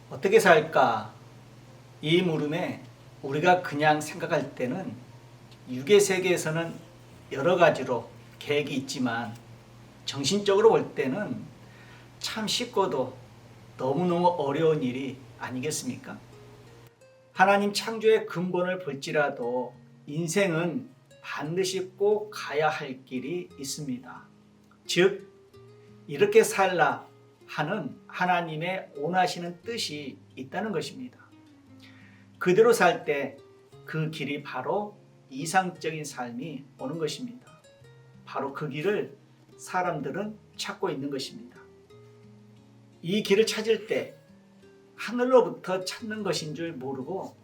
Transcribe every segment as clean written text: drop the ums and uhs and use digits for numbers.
어떻게 살까? 이 물음에 우리가 그냥 생각할 때는 육의 세계에서는 여러 가지로 계획이 있지만 정신적으로 볼 때는 참 쉽고도 너무너무 어려운 일이 아니겠습니까? 하나님 창조의 근본을 볼지라도 인생은 반드시 꼭 가야 할 길이 있습니다. 즉, 이렇게 살라 하는 하나님의 원하시는 뜻이 있다는 것입니다. 그대로 살 때 그 길이 바로 이상적인 삶이 오는 것입니다. 바로 그 길을 사람들은 찾고 있는 것입니다. 이 길을 찾을 때 하늘로부터 찾는 것인 줄 모르고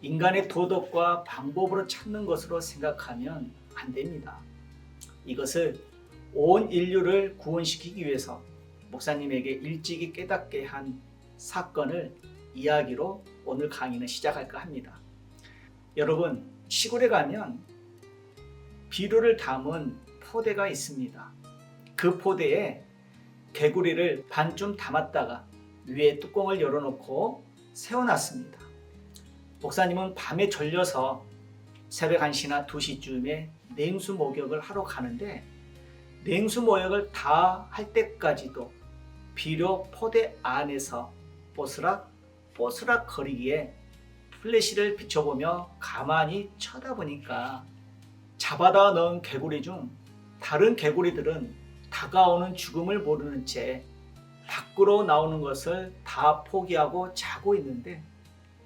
인간의 도덕과 방법으로 찾는 것으로 생각하면 안 됩니다. 이것을 온 인류를 구원시키기 위해서 목사님에게 일찍이 깨닫게 한 사건을 이야기로 오늘 강의는 시작할까 합니다. 여러분, 시골에 가면 비료를 담은 포대가 있습니다. 그 포대에 개구리를 반쯤 담았다가 위에 뚜껑을 열어놓고 세워놨습니다. 목사님은 밤에 졸려서 새벽 1시나 2시쯤에 냉수 목욕을 하러 가는데 냉수 목욕을 다 할 때까지도 비료 포대 안에서 뽀스락 거리기에 플래시를 비춰보며 가만히 쳐다보니까 잡아다 넣은 개구리 중 다른 개구리들은 다가오는 죽음을 모르는 채 밖으로 나오는 것을 다 포기하고 자고 있는데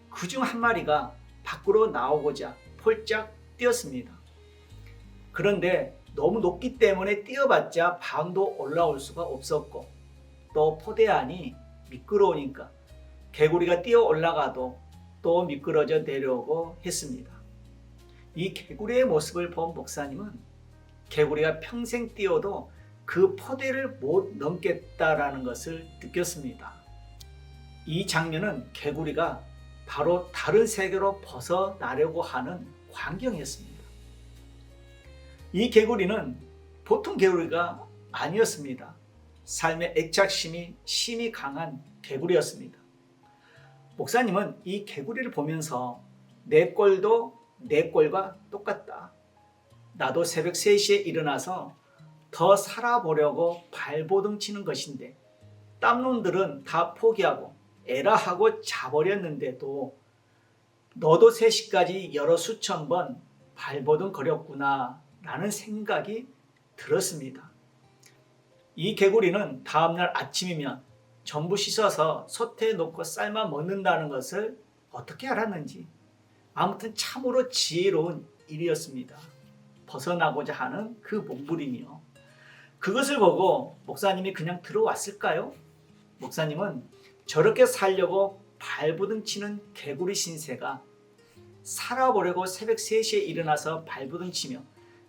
그중 한 마리가 밖으로 나오고자 폴짝 뛰었습니다. 그런데 너무 높기 때문에 뛰어봤자 방도 올라올 수가 없었고 또 포대 안이 미끄러우니까 개구리가 뛰어 올라가도 또 미끄러져 내려오고 했습니다. 이 개구리의 모습을 본 목사님은 개구리가 평생 뛰어도 그 포대를 못 넘겠다라는 것을 느꼈습니다. 이 장면은 개구리가 바로 다른 세계로 벗어나려고 하는 광경이었습니다. 이 개구리는 보통 개구리가 아니었습니다. 삶의 애착심이 심히 강한 개구리였습니다. 목사님은 이 개구리를 보면서 내 꼴도 내 꼴과 똑같다. 나도 새벽 3시에 일어나서 더 살아보려고 발버둥 치는 것인데 땀놈들은 다 포기하고 에라 하고 자버렸는데도 너도 3시까지 여러 수천 번 발버둥 거렸구나 라는 생각이 들었습니다. 이 개구리는 다음날 아침이면 전부 씻어서 솥에 놓고 삶아 먹는다는 것을 어떻게 알았는지 아무튼 참으로 지혜로운 일이었습니다. 벗어나고자 하는 그 몸부림이요. 그것을 보고 목사님이 그냥 들어왔을까요? 목사님은 저렇게 살려고 발버둥 치는 개구리 신세가 살아보려고 새벽 3시에 일어나서 발버둥 치며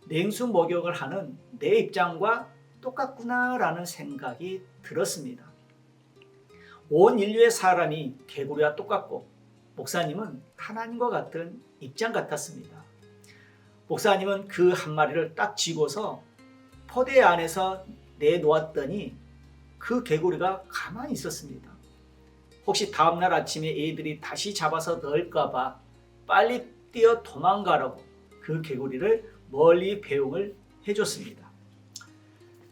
냉수 목욕을 하는 내 입장과 똑같구나라는 생각이 들었습니다. 온 인류의 사람이 개구리와 똑같고 목사님은 하나님과 같은 입장 같았습니다. 목사님은 그 한 마리를 딱 쥐고서 포대 안에서 내놓았더니 그 개구리가 가만히 있었습니다. 혹시 다음날 아침에 애들이 다시 잡아서 넣을까봐 빨리 뛰어 도망가라고 그 개구리를 멀리 배웅을 해줬습니다.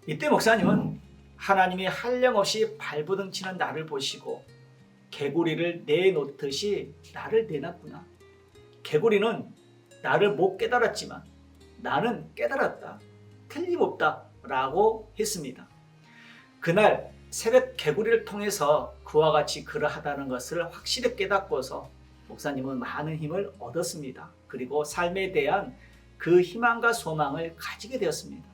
이때 목사님은 하나님이 한량없이 발버둥 치는 나를 보시고 개구리를 내놓듯이 나를 내놨구나. 개구리는 나를 못 깨달았지만 나는 깨달았다. 틀림없다 라고 했습니다. 그날 새벽 개구리를 통해서 그와 같이 그러하다는 것을 확실히 깨닫고서 목사님은 많은 힘을 얻었습니다. 그리고 삶에 대한 그 희망과 소망을 가지게 되었습니다.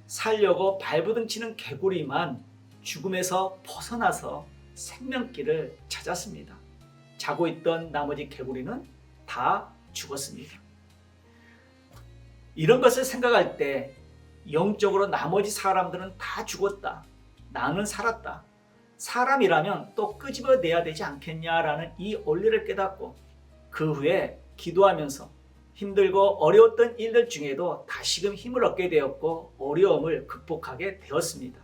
살려고 발버둥 치는 개구리만 죽음에서 벗어나서 생명길을 찾았습니다. 자고 있던 나머지 개구리는 다 죽었습니다. 이런 것을 생각할 때 영적으로 나머지 사람들은 다 죽었다. 나는 살았다. 사람이라면 또 끄집어내야 되지 않겠냐라는 이 원리를 깨닫고 그 후에 기도하면서 힘들고 어려웠던 일들 중에도 다시금 힘을 얻게 되었고 어려움을 극복하게 되었습니다.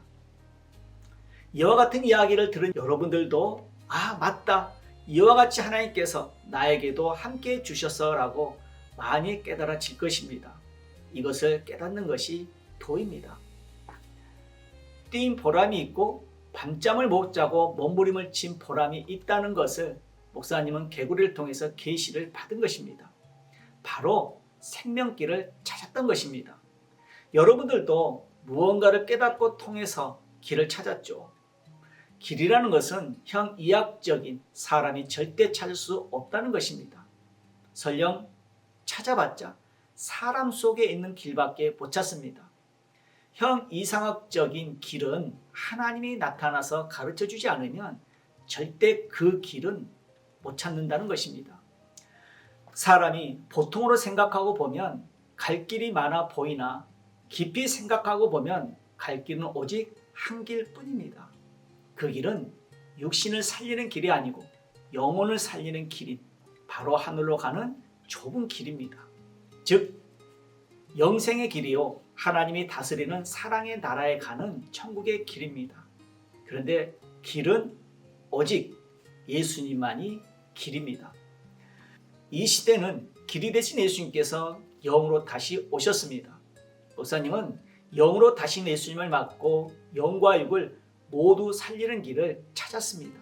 이와 같은 이야기를 들은 여러분들도 아, 맞다. 이와 같이 하나님께서 나에게도 함께 해 주셔서라고 많이 깨달아질 것입니다. 이것을 깨닫는 것이 도입니다. 뛴 보람이 있고 밤잠을 못 자고 몸부림을 친 보람이 있다는 것을 목사님은 개구리를 통해서 계시를 받은 것입니다. 바로 생명길을 찾았던 것입니다. 여러분들도 무언가를 깨닫고 통해서 길을 찾았죠. 길이라는 것은 형이학적인 사람이 절대 찾을 수 없다는 것입니다. 설령 찾아봤자 사람 속에 있는 길밖에 못 찾습니다. 형이상학적인 길은 하나님이 나타나서 가르쳐주지 않으면 절대 그 길은 못 찾는다는 것입니다. 사람이 보통으로 생각하고 보면 갈 길이 많아 보이나 깊이 생각하고 보면 갈 길은 오직 한 길뿐입니다. 그 길은 육신을 살리는 길이 아니고 영혼을 살리는 길인 바로 하늘로 가는 좁은 길입니다. 즉 영생의 길이요 하나님이 다스리는 사랑의 나라에 가는 천국의 길입니다. 그런데 길은 오직 예수님만이 길입니다. 이 시대는 길이 되신 예수님께서 영으로 다시 오셨습니다. 목사님은 영으로 다시 예수님을 맡고 영과 육을 모두 살리는 길을 찾았습니다.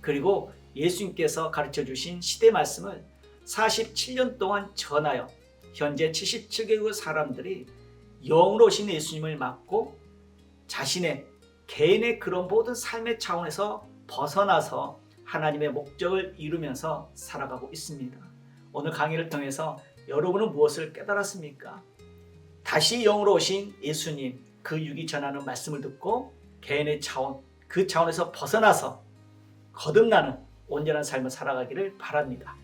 그리고 예수님께서 가르쳐 주신 시대 말씀을 47년 동안 전하여 현재 77개국 사람들이 영으로 오신 예수님을 맡고 자신의 개인의 그런 모든 삶의 차원에서 벗어나서 하나님의 목적을 이루면서 살아가고 있습니다. 오늘 강의를 통해서 여러분은 무엇을 깨달았습니까? 다시 영으로 오신 예수님 그 육이 전하는 말씀을 듣고 개인의 차원 그 차원에서 벗어나서 거듭나는 온전한 삶을 살아가기를 바랍니다.